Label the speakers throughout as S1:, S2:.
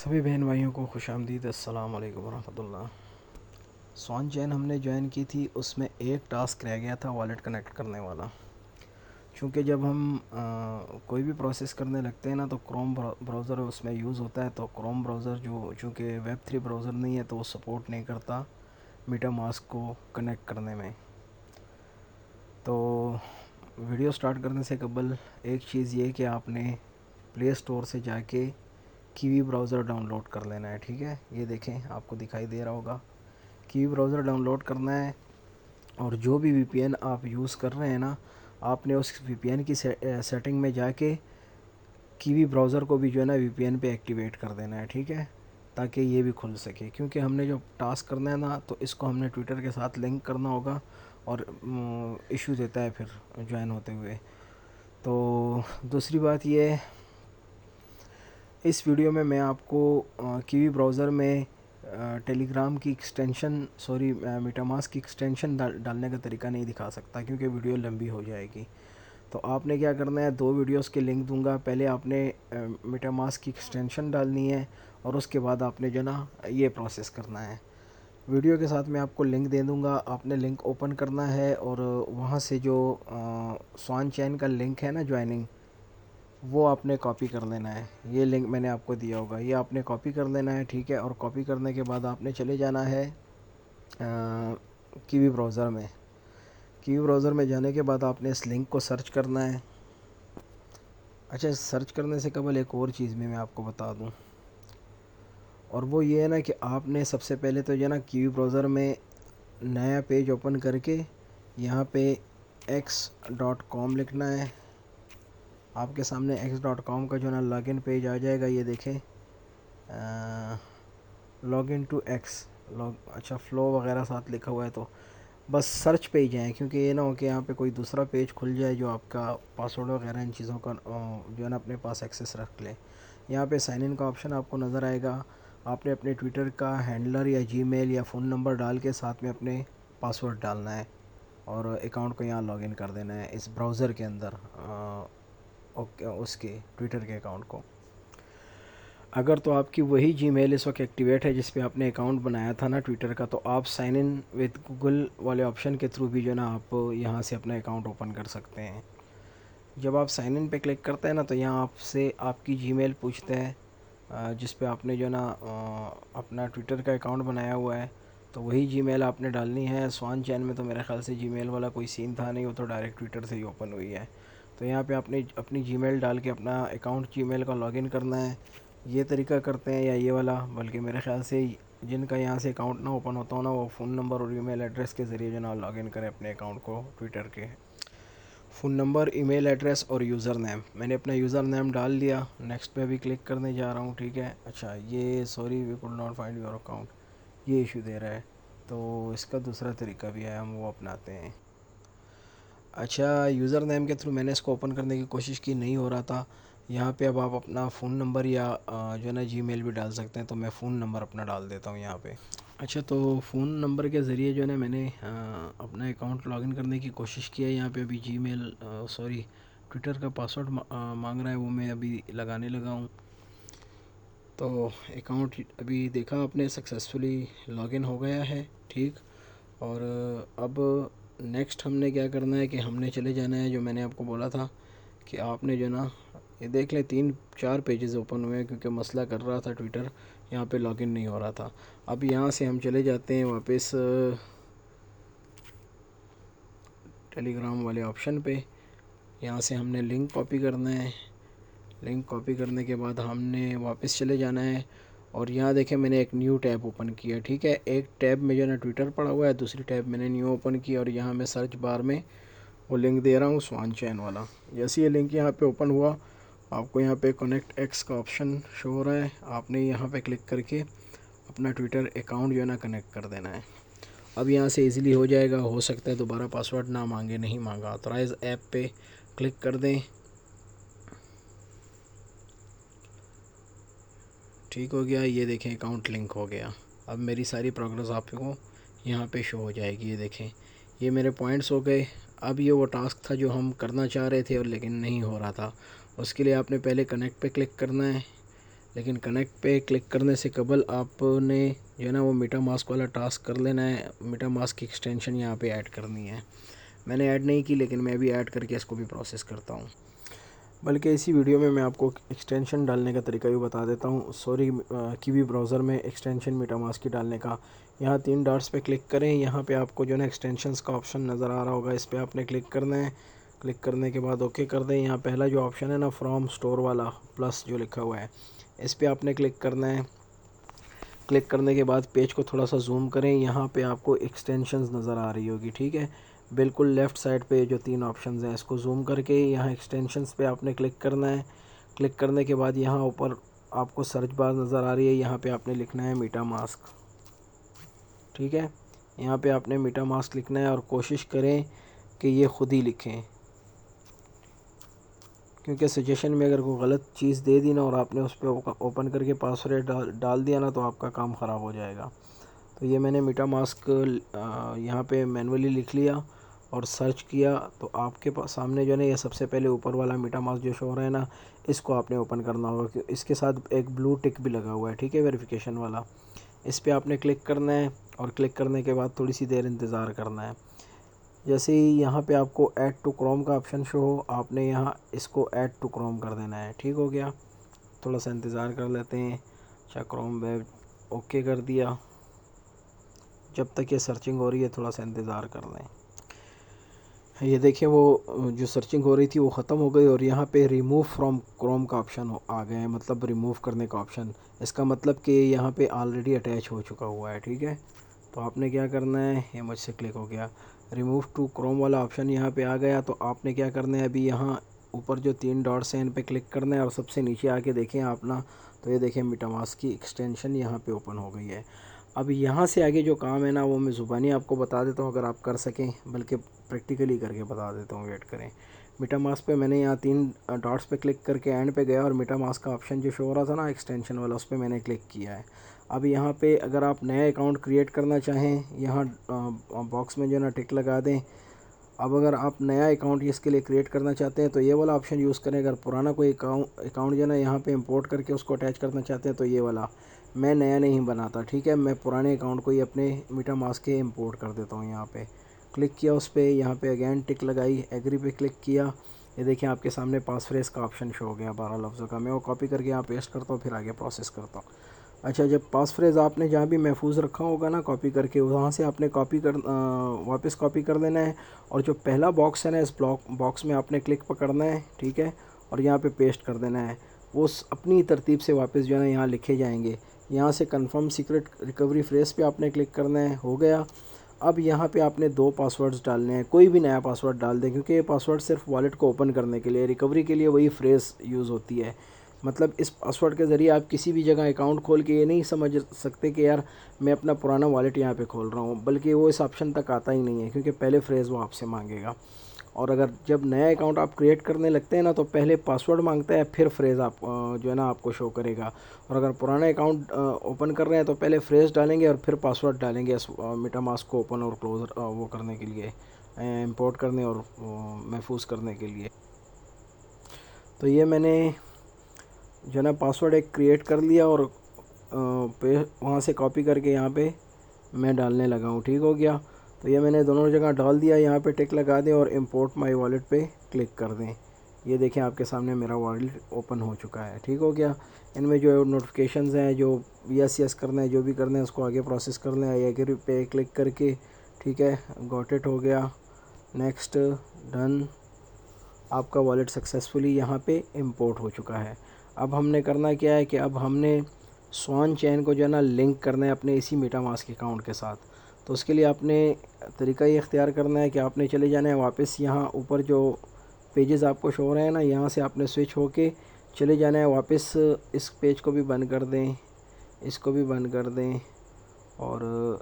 S1: सभी बहन भाइयों को खुशामदीद। अस्सलाम वालेकुम वरहमतुल्लाह। स्वान चैन हमने ज्वाइन की थी, उसमें एक टास्क रह गया था वॉलेट कनेक्ट करने वाला। चूँकि जब हम कोई भी प्रोसेस करने लगते हैं ना तो क्रोम ब्राउज़र उसमें यूज़ होता है। तो क्रोम ब्राउज़र जो चूँकि वेब 3 ब्राउज़र नहीं है तो वो सपोर्ट नहीं करता मीटामास्क को कनेक्ट करने में। तो वीडियो स्टार्ट करने से कबल एक चीज़ ये कि आपने प्ले स्टोर से जाके कीवी ब्राउज़र डाउनलोड कर लेना है। ठीक है, ये देखें आपको दिखाई दे रहा होगा। कीवी ब्राउज़र डाउनलोड करना है और जो भी वीपीएन आप यूज़ कर रहे हैं ना, आपने उस वीपीएन की सेटिंग में जाके कीवी ब्राउज़र को भी जो है ना वीपीएन पे एक्टिवेट कर देना है। ठीक है, ताकि ये भी खुल सके। क्योंकि हमने जो टास्क करना है ना तो इसको हमने ट्विटर के साथ लिंक करना होगा और इशू देता है फिर ज्वाइन होते हुए। तो दूसरी बात ये, इस वीडियो में मैं आपको कीवी ब्राउज़र में टेलीग्राम की एक्सटेंशन मीटामास्क की एक्सटेंशन डालने का तरीका नहीं दिखा सकता क्योंकि वीडियो लंबी हो जाएगी। तो आपने क्या करना है, दो वीडियोस के लिंक दूंगा। पहले आपने मीटामास्क की एक्सटेंशन डालनी है और उसके बाद आपने जो ना ये प्रोसेस करना है। वीडियो के साथ मैं आपको लिंक दे दूंगा, आपने लिंक ओपन करना है और वहाँ से जो स्वान चैन का लिंक है ना ज्वाइनिंग, वो आपने कॉपी कर लेना है। ये लिंक मैंने आपको दिया होगा, ये आपने कॉपी कर लेना है। ठीक है, और कॉपी करने के बाद आपने चले जाना है कीवी ब्राउज़र में। कीवी ब्राउज़र में जाने के बाद आपने इस लिंक को सर्च करना है। अच्छा, सर्च करने से कबल एक और चीज़ भी मैं आपको बता दूं, और वो ये है ना कि आपने सबसे पहले तो जो ना कीवी ब्राउज़र में नया पेज ओपन करके यहाँ पे x.com लिखना है। आपके सामने x.com का जो ना लॉगिन पेज आ जाएगा, ये देखें, लॉगिन टू एक्स अच्छा फ्लो वगैरह साथ लिखा हुआ है। तो बस सर्च पे ही जाएँ, क्योंकि ये ना हो कि यहाँ पे कोई दूसरा पेज खुल जाए जो आपका पासवर्ड वगैरह इन चीज़ों का जो है ना अपने पास एक्सेस रख ले। यहाँ पे साइन इन का ऑप्शन आपको नज़र आएगा। आपने अपने ट्विटर का हैंडलर या जीमेल या फ़ोन नंबर डाल के साथ में अपने पासवर्ड डालना है और अकाउंट को यहाँ लॉगिन कर देना है इस ब्राउज़र के अंदर, उसके ट्विटर के अकाउंट को। अगर तो आपकी वही जीमेल इस वक्त एक्टिवेट है जिस पे आपने अकाउंट बनाया था ना ट्विटर का, तो आप साइन इन विद गूगल वाले ऑप्शन के थ्रू भी जो ना आप यहाँ से अपना अकाउंट ओपन कर सकते हैं। जब आप साइन इन पे क्लिक करते हैं ना तो यहाँ आपसे आपकी जीमेल पूछते हैं जिस पे आपने जो ना अपना ट्विटर का अकाउंट बनाया हुआ है। तो वही जीमेल आपने डालनी है। स्वान चैन में तो मेरे ख्याल से जीमेल वाला कोई सीन था नहीं, वो तो डायरेक्ट ट्विटर से ही ओपन हुई है। तो यहाँ पे आपने अपनी जीमेल डाल के अपना अकाउंट जीमेल का लॉगिन करना है। ये तरीका करते हैं या ये वाला, बल्कि मेरे ख्याल से जिनका यहाँ से अकाउंट ना ओपन होता हो ना, वो फ़ोन नंबर और ईमेल एड्रेस के ज़रिए जो ना लॉगिन करें अपने अकाउंट को ट्विटर के। फ़ोन नंबर, ईमेल एड्रेस और यूज़र नेम। मैंने अपना यूज़र नेम डाल दिया, नेक्स्ट पे भी क्लिक करने जा रहा हूँ। ठीक है, अच्छा ये sorry we could not find your account, ये इशू दे रहा है। तो इसका दूसरा तरीका भी है, हम वो अपनाते हैं। अच्छा, यूज़र नेम के थ्रू मैंने इसको ओपन करने की कोशिश की, नहीं हो रहा था। यहाँ पे अब आप अपना फ़ोन नंबर या जो है ना जीमेल भी डाल सकते हैं। तो मैं फ़ोन नंबर अपना डाल देता हूँ यहाँ पे। अच्छा, तो फ़ोन नंबर के ज़रिए जो है ना मैंने अपना अकाउंट लॉगिन करने की कोशिश की है। यहाँ पे अभी जीमेल ट्विटर का पासवर्ड मांग रहा है, वो मैं अभी लगाने लगा हूँ। तो अकाउंट अभी देखा आपने सक्सेसफुली लॉगिन हो गया है। ठीक, और अब नेक्स्ट हमने क्या करना है कि हमने चले जाना है, जो मैंने आपको बोला था कि आपने जो ना ये देख लें 3-4 पेजेस ओपन हुए हैं क्योंकि मसला कर रहा था ट्विटर, यहाँ पे लॉगिन नहीं हो रहा था। अब यहाँ से हम चले जाते हैं वापस टेलीग्राम वाले ऑप्शन पे। यहाँ से हमने लिंक कॉपी करना है। लिंक कॉपी करने के बाद हमने वापस चले जाना है और यहाँ देखें मैंने एक न्यू टैब ओपन किया। ठीक है, एक टैब में जो ना ट्विटर पड़ा हुआ है, दूसरी टैब मैंने न्यू ओपन की और यहाँ मैं सर्च बार में वो लिंक दे रहा हूँ स्वान चैन वाला। जैसे ये लिंक यहाँ पे ओपन हुआ, आपको यहाँ पे कनेक्ट एक्स का ऑप्शन शो हो रहा है। आपने यहाँ पे क्लिक करके अपना ट्विटर अकाउंट जो है ना कनेक्ट कर देना है। अब यहाँ से इजीली हो जाएगा। हो सकता है दोबारा पासवर्ड ना मांगे, नहीं मांगा। ऑथराइज ऐप पे क्लिक कर दें। ठीक हो गया, ये देखें अकाउंट लिंक हो गया। अब मेरी सारी प्रोग्रेस आपको यहाँ पे शो हो जाएगी। ये देखें, ये मेरे पॉइंट्स हो गए। अब ये वो टास्क था जो हम करना चाह रहे थे और लेकिन नहीं हो रहा था। उसके लिए आपने पहले कनेक्ट पे क्लिक करना है। लेकिन कनेक्ट पे क्लिक करने से कबल आपने जो है ना वो मीटा मास्क वाला टास्क कर लेना है। मीटा मास्क की एक्सटेंशन यहाँ पे ऐड करनी है। मैंने ऐड नहीं की, लेकिन मैं भी ऐड करके इसको भी प्रोसेस करता हूँ। बल्कि इसी वीडियो में मैं आपको एक्सटेंशन डालने का तरीका भी बता देता हूँ। सॉरी, कीवी ब्राउज़र में एक्सटेंशन मीटा मास्क की डालने का, यहाँ 3 डॉट्स पे क्लिक करें। यहाँ पे आपको जो है ना एक्सटेंशंस का ऑप्शन नज़र आ रहा होगा, इस पर आपने क्लिक करना है। क्लिक करने के बाद ओके कर दें। यहाँ पहला जो ऑप्शन है ना फ्रॉम स्टोर वाला प्लस जो लिखा हुआ है, इस पर आपने क्लिक करना है। क्लिक करने के बाद पेज को थोड़ा सा जूम करें, यहाँ पे आपको एक्सटेंशंस नज़र आ रही होगी, ठीक है। बिल्कुल लेफ़्ट साइड पे जो 3 ऑप्शंस हैं, इसको जूम करके यहाँ एक्सटेंशंस पे आपने क्लिक करना है। क्लिक करने के बाद यहाँ ऊपर आपको सर्च बार नज़र आ रही है, यहाँ पे आपने लिखना है मीटा मास्क, ठीक है। यहाँ पे आपने मीटा मास्क लिखना है और कोशिश करें कि ये ख़ुद ही लिखें, क्योंकि सजेशन में अगर कोई गलत चीज़ दे दी ना और आपने उस पर ओपन करके पासवर्ड डाल दिया ना, तो आपका काम ख़राब हो जाएगा। तो ये मैंने मीटा मास्क यहाँ पे मैनुअली लिख लिया और सर्च किया, तो आपके पास सामने जो है ना ये सबसे पहले ऊपर वाला मीटा मास्क जो शो हो रहा है ना, इसको आपने ओपन करना होगा, क्योंकि इसके साथ एक ब्लू टिक भी लगा हुआ है, ठीक है, वेरिफिकेशन वाला। इस पर आपने क्लिक करना है और क्लिक करने के बाद थोड़ी सी देर इंतज़ार करना है। जैसे ही यहाँ पे आपको ऐड टू क्रोम का ऑप्शन शो हो, आपने यहाँ इसको ऐड टू क्रोम कर देना है। ठीक हो गया, थोड़ा सा इंतज़ार कर लेते हैं। अच्छा, क्रोम वेब ओके कर दिया। जब तक ये सर्चिंग हो रही है थोड़ा सा इंतज़ार कर लें। ये देखिए, वो जो सर्चिंग हो रही थी वो ख़त्म हो गई और यहाँ पे रिमूव फ्रॉम क्रोम का ऑप्शन आ गया है, मतलब रिमूव करने का ऑप्शन। इसका मतलब कि यहाँ पे ऑलरेडी अटैच हो चुका हुआ है, ठीक है। तो आपने क्या करना है, ये मुझसे क्लिक हो गया, रिमूव टू क्रोम वाला ऑप्शन यहाँ पे आ गया। तो आपने क्या करना है, अभी यहाँ ऊपर जो 3 डॉट्स हैं इन पे क्लिक करना है और सबसे नीचे आके देखें आप ना, तो ये देखें मीटा मास्क की एक्सटेंशन यहाँ पे ओपन हो गई है। अब यहाँ से आगे जो काम है ना वो मैं ज़ुबानी आपको बता देता हूँ, अगर आप कर सकें, बल्कि प्रैक्टिकली करके बता देता हूँ, वेट करें। मीटा मास्क पे मैंने यहाँ 3 डॉट्स पे क्लिक करके एंड पे गया और मीटा मास्क का ऑप्शन जो शो हो रहा था ना एक्सटेंशन वाला, उस पर मैंने क्लिक किया है। अब यहाँ पे अगर आप नया अकाउंट क्रिएट करना चाहें, यहाँ बॉक्स में जो ना टिक लगा दें। अब अगर आप नया अकाउंट इसके लिए क्रिएट करना चाहते हैं तो ये वाला ऑप्शन यूज़ करें। अगर पुराना कोई अकाउंट जो ना यहाँ पे इंपोर्ट करके उसको अटैच करना चाहते हैं तो ये वाला, मैं नया नहीं बनाता, ठीक है। मैं पुराने अकाउंट को ही अपने मीटा मास्क के इंपोर्ट कर देता हूँ। यहाँ पे क्लिक किया उस पर, यहाँ पे अगेन टिक लगाई, एग्री पे क्लिक किया। ये देखिए आपके सामने पास फ्रेज का ऑप्शन शो हो गया 12 लफ्ज़ों का। मैं वो कॉपी करके यहाँ पेस्ट करता हूँ, फिर आगे प्रोसेस करता हूँ। अच्छा, जब पास फ्रेज़ आपने जहाँ भी महफूज रखा होगा ना कॉपी करके, वहाँ से आपने वापस कॉपी कर देना है। और जो पहला बॉक्स है ना, इस बॉक्स में आपने क्लिक पकड़ना है, ठीक है, और यहाँ पे पेस्ट कर देना है। वो अपनी तरतीब से वापस जो है ना यहाँ लिखे जाएंगे। यहाँ से कंफर्म सीक्रेट रिकवरी फ्रेज पे आपने क्लिक करना है, हो गया। अब यहाँ पे आपने 2 पासवर्ड्स डालने हैं, कोई भी नया पासवर्ड डाल दें, क्योंकि ये पासवर्ड सिर्फ वॉलेट को ओपन करने के लिए, रिकवरी के लिए वही फ्रेज़ यूज़ होती है। मतलब इस पासवर्ड के ज़रिए आप किसी भी जगह अकाउंट खोल के ये नहीं समझ सकते कि यार मैं अपना पुराना वॉलेट यहाँ पे खोल रहा हूँ, बल्कि वो इस ऑप्शन तक आता ही नहीं है, क्योंकि पहले फ्रेज़ वो आपसे मांगेगा। और अगर जब नया अकाउंट आप क्रिएट करने लगते हैं ना, तो पहले पासवर्ड मांगता है, फिर फ्रेज़ आप जो है ना आपको शो करेगा। और अगर पुराना अकाउंट ओपन कर रहे हैं तो पहले फ्रेज़ डालेंगे और फिर पासवर्ड डालेंगे मीटा मास्क को ओपन और क्लोज वो करने के लिए, इंपोर्ट करने और महफूज करने के लिए। तो ये मैंने जो है ना पासवर्ड एक क्रिएट कर लिया और पे वहाँ से कॉपी करके यहाँ पे मैं डालने लगा हूँ। ठीक हो गया, तो ये मैंने दोनों जगह डाल दिया। यहाँ पे टिक लगा दें और इंपोर्ट माय वॉलेट पे क्लिक कर दें। ये देखें आपके सामने मेरा वॉलेट ओपन हो चुका है। ठीक हो गया, इनमें जो नोटिफिकेशंस हैं, जो यस करना है, जो भी करना है उसको आगे प्रोसेस कर लें एग्री पे क्लिक करके। ठीक है, गॉट इट, हो गया, नेक्स्ट, डन। आपका वॉलेट सक्सेसफुली यहाँ पे इंपोर्ट हो चुका है। अब हमने करना क्या है कि अब हमने स्वान चैन को जो है ना लिंक करना है अपने इसी मीटा मास्क अकाउंट के साथ। तो उसके लिए आपने तरीका ये इख्तियार करना है कि आपने चले जाना है वापस, यहाँ ऊपर जो पेजेस आपको शो हो रहे हैं ना, यहाँ से आपने स्विच होके चले जाना है वापस। इस पेज को भी बंद कर दें, इसको भी बंद कर दें और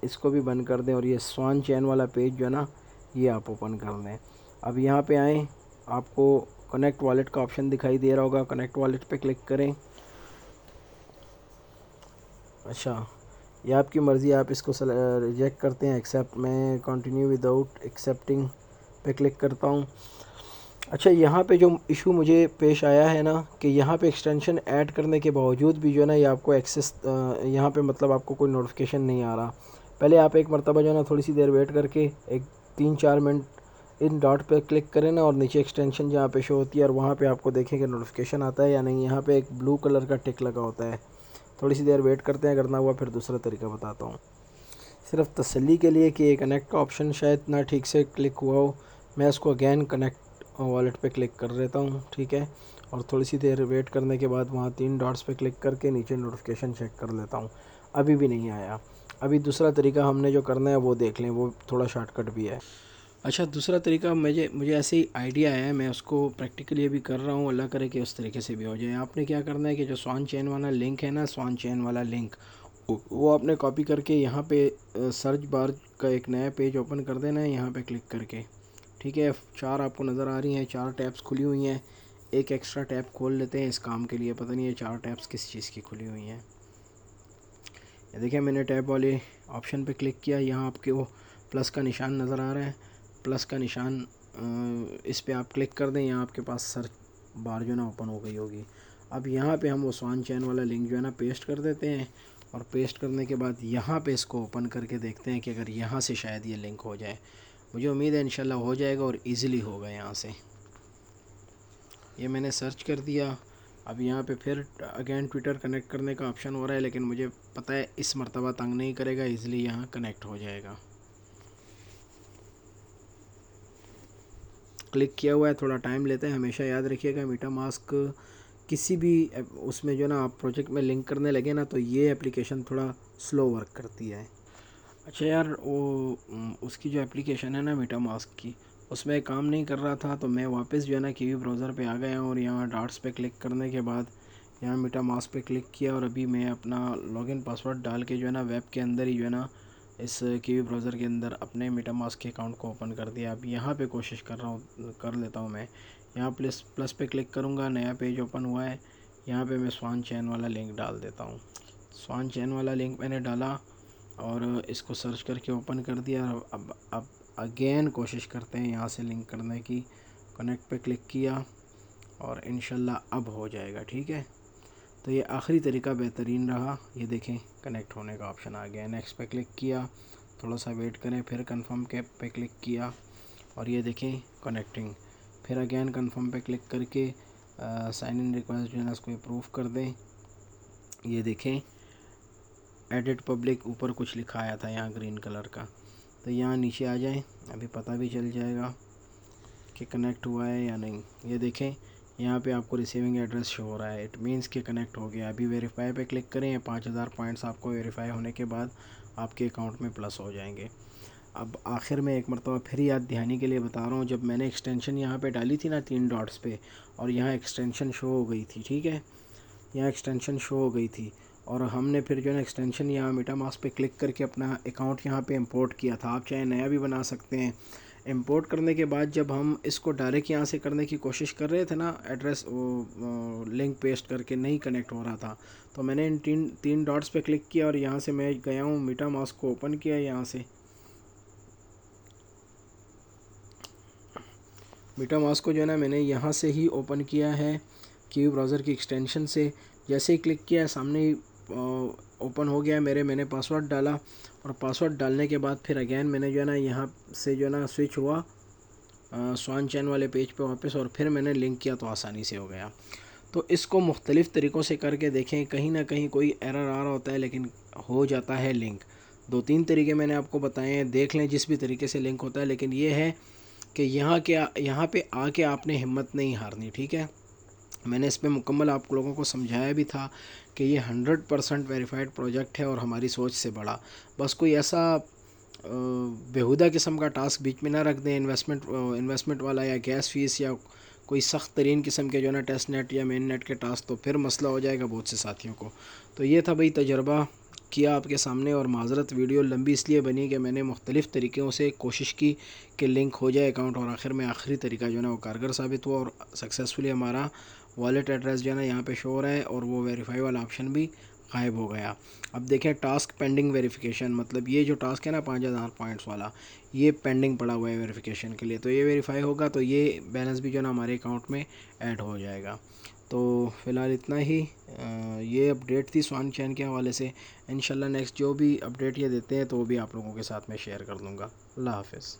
S1: इसको भी बंद कर दें, और ये स्वान चैन वाला पेज जो है ना ये आप ओपन कर दें। अब यहाँ पे आएँ, आपको कनेक्ट वॉलेट का ऑप्शन दिखाई दे रहा होगा, कनेक्ट वॉलेट पे क्लिक करें। अच्छा, ये आपकी मर्ज़ी, आप इसको रिजेक्ट करते हैं, एक्सेप्ट। मैं कंटिन्यू विदाउट एक्सेप्टिंग पे क्लिक करता हूँ। अच्छा, यहाँ पे जो इशू मुझे पेश आया है ना कि यहाँ पे एक्सटेंशन ऐड करने के बावजूद भी जो है ना ये आपको एक्सेस यहाँ पे मतलब आपको कोई नोटिफिकेशन नहीं आ रहा। पहले आप एक मरतबा जो है ना थोड़ी सी देर वेट करके एक 3-4 मिनट इन डॉट पे क्लिक करें ना, और नीचे एक्सटेंशन जहाँ पे शो होती है और वहाँ पे आपको देखें कि नोटिफिकेशन आता है या नहीं। यहाँ पे एक ब्लू कलर का टिक लगा होता है। थोड़ी सी देर वेट करते हैं, अगर ना हुआ फिर दूसरा तरीका बताता हूँ। सिर्फ तसल्ली के लिए कि ये कनेक्ट का ऑप्शन शायद ना ठीक से क्लिक हुआ हो, मैं इसको अगेन कनेक्ट वॉलेट पे क्लिक कर देता हूँ, ठीक है। और थोड़ी सी देर वेट करने के बाद वहाँ 3 डॉट्स पे क्लिक करके नीचे नोटिफिकेशन चेक कर लेता हूँ। अभी भी नहीं आया। अभी दूसरा तरीका हमने जो करना है वो देख लें, वो थोड़ा शॉर्टकट भी है। अच्छा, दूसरा तरीका मुझे ऐसे ही आइडिया आया है, मैं उसको प्रैक्टिकली अभी कर रहा हूँ, अल्लाह करे कि उस तरीके से भी हो जाए। आपने क्या करना है कि जो स्वान चेन वाला लिंक है ना, स्वान चेन वाला लिंक, वो आपने कॉपी करके यहाँ पे सर्च बार का एक नया पेज ओपन कर देना है, यहाँ पे क्लिक करके, ठीक है। 4 आपको नज़र आ रही हैं, 4 टैब्स खुली हुई हैं। एक एक्स्ट्रा टैब खोल लेते हैं इस काम के लिए, पता नहीं ये 4 टैब्स किस चीज़ की खुली हुई हैं। ये देखिए, मैंने टैब वाले ऑप्शन पे क्लिक किया, यहाँ आपके वो प्लस का निशान नज़र आ रहा है, प्लस का निशान, इस पर आप क्लिक कर दें, यहाँ आपके पास सर्च बार जो ना ओपन हो गई होगी। अब यहाँ पे हम वो स्वान चैन वाला लिंक जो है ना पेस्ट कर देते हैं, और पेस्ट करने के बाद यहाँ पे इसको ओपन करके देखते हैं कि अगर यहाँ से शायद ये लिंक हो जाए। मुझे उम्मीद है इंशाल्लाह हो जाएगा और इजीली होगा यहाँ से। ये मैंने सर्च कर दिया। अब यहाँ पे फिर अगेन ट्विटर कनेक्ट करने का ऑप्शन हो रहा है, लेकिन मुझे पता है इस मर्तबा तंग नहीं करेगा, इजीली यहाँ कनेक्ट हो जाएगा। क्लिक किया हुआ है, थोड़ा टाइम लेता है, हमेशा याद रखिएगा मीटा मास्क किसी भी उसमें जो ना आप प्रोजेक्ट में लिंक करने लगे ना, तो ये एप्लीकेशन थोड़ा स्लो वर्क करती है। अच्छा यार, वो उसकी जो एप्लीकेशन है ना मीटा मास्क की, उसमें काम नहीं कर रहा था, तो मैं वापस जो है ना कीवी ब्राउज़र पे आ गया हूँ, और यहाँ डॉट्स पे क्लिक करने के बाद यहाँ मीटा मास्क पे क्लिक किया, और अभी मैं अपना लॉगिन पासवर्ड डाल के जो है ना वेब के अंदर ही जो है ना इस कीवी ब्राउज़र के अंदर अपने मीटा मास्क के अकाउंट को ओपन कर दिया। अब यहाँ पे कोशिश कर रहा हूँ, कर लेता हूँ मैं। यहाँ प्लस पे क्लिक करूँगा, नया पेज ओपन हुआ है। यहाँ पे मैं स्वान चैन वाला लिंक डाल देता हूँ। स्वान चैन वाला लिंक मैंने डाला और इसको सर्च करके ओपन कर दिया। अब अगेन कोशिश करते हैं यहाँ से लिंक करने की। कनेक्ट पे क्लिक किया और इंशाल्लाह अब हो जाएगा, ठीक है। तो ये आखिरी तरीका बेहतरीन रहा। ये देखें, कनेक्ट होने का ऑप्शन आ गया। नेक्स्ट पे क्लिक किया, थोड़ा सा वेट करें, फिर कंफर्म के पे क्लिक किया और ये देखें कनेक्टिंग। फिर अगेन कंफर्म पे क्लिक करके साइन इन रिक्वेस्ट जो है ना उसको अप्रूव कर दें। ये देखें एडिट पब्लिक ऊपर कुछ लिखा आया था यहाँ ग्रीन कलर का, तो यहाँ नीचे आ जाएं, अभी पता भी चल जाएगा कि कनेक्ट हुआ है या नहीं। ये देखें यहाँ पे आपको रिसीविंग एड्रेस शो हो रहा है, इट मीन्स कि कनेक्ट हो गया। अभी वेरीफाई पे क्लिक करें, 5000 पॉइंट्स आपको वेरीफाई होने के बाद आपके अकाउंट में प्लस हो जाएंगे। अब आखिर में एक मरतबा फिर याद दहानी के लिए बता रहा हूँ, जब मैंने एक्सटेंशन यहाँ पे डाली थी ना 3 डॉट्स पे, और यहाँ एक्सटेंशन शो हो गई थी, ठीक है, यहाँ एक्सटेंशन शो हो गई थी, और हमने फिर जो है ना एक्सटेंशन यहाँ मीटा मास्क पे क्लिक करके अपना अकाउंट यहाँ पे इंपोर्ट किया था। आप चाहे नया भी बना सकते हैं। इंपोर्ट करने के बाद जब हम इसको डायरेक्ट यहाँ से करने की कोशिश कर रहे थे ना, एड्रेस वो लिंक पेस्ट करके नहीं कनेक्ट हो रहा था, तो मैंने इन तीन डॉट्स पे क्लिक किया और यहाँ से मैं गया हूँ मीटा मास्क को ओपन किया। यहाँ से मीटा मास्क को जो है ना मैंने यहाँ से ही ओपन किया है कीवी ब्राउज़र की एक्सटेंशन से। जैसे ही क्लिक किया सामने ही ओपन हो गया मैंने पासवर्ड डाला, और पासवर्ड डालने के बाद फिर अगेन मैंने जो है ना यहाँ से जो है ना स्विच हुआ स्वान चैन वाले पेज पे वापस, और फिर मैंने लिंक किया तो आसानी से हो गया। तो इसको मुख्तलिफ़ तरीक़ों से करके देखें, कहीं ना कहीं कोई एरर आ रहा होता है लेकिन हो जाता है लिंक। 2-3 तरीके मैंने आपको बताए हैं, देख लें जिस भी तरीके से लिंक होता है। लेकिन ये है कि यहाँ पे आके आपने हिम्मत नहीं हारनी, ठीक है। मैंने इस पर मुकम्मल आप लोगों को समझाया भी था कि ये 100% वेरीफाइड प्रोजेक्ट है और हमारी सोच से बड़ा। बस कोई ऐसा बेहुदा किस्म का टास्क बीच में ना रख दें, इन्वेस्टमेंट वाला या गैस फीस या कोई सख्त तरीन किस्म के जो ना टेस्ट नेट या मेन नेट के टास्क, तो फिर मसला हो जाएगा बहुत से साथियों को। तो ये था भाई, तजर्बा किया आपके सामने। और माज़रत वीडियो लंबी इसलिए बनी कि मैंने मुख्तलिफ़ तरीक़ों से कोशिश की कि लिंक हो जाए अकाउंट, और आखिर में आखिरी तरीका जो है ना वो कारगर साबित हुआ और सक्सेसफुली हमारा वॉलेट एड्रेस जो है ना यहाँ पे शो हो रहा है, और वो वेरीफाई वाला ऑप्शन भी गायब हो गया। अब देखें टास्क पेंडिंग वेरिफिकेशन, मतलब ये जो टास्क है ना 5000 पॉइंट्स वाला, ये पेंडिंग पड़ा हुआ है वेरिफिकेशन के लिए, तो ये वेरीफाई होगा तो ये बैलेंस भी जो है ना हमारे अकाउंट में ऐड हो जाएगा। तो फ़िलहाल इतना ही ये अपडेट थी स्वान चैन के हवाले से। इंशाल्लाह नेक्स्ट जो भी अपडेट ये देते हैं तो वो भी आप लोगों के साथ में शेयर कर दूँगा। अल्लाह हाफ़िज़।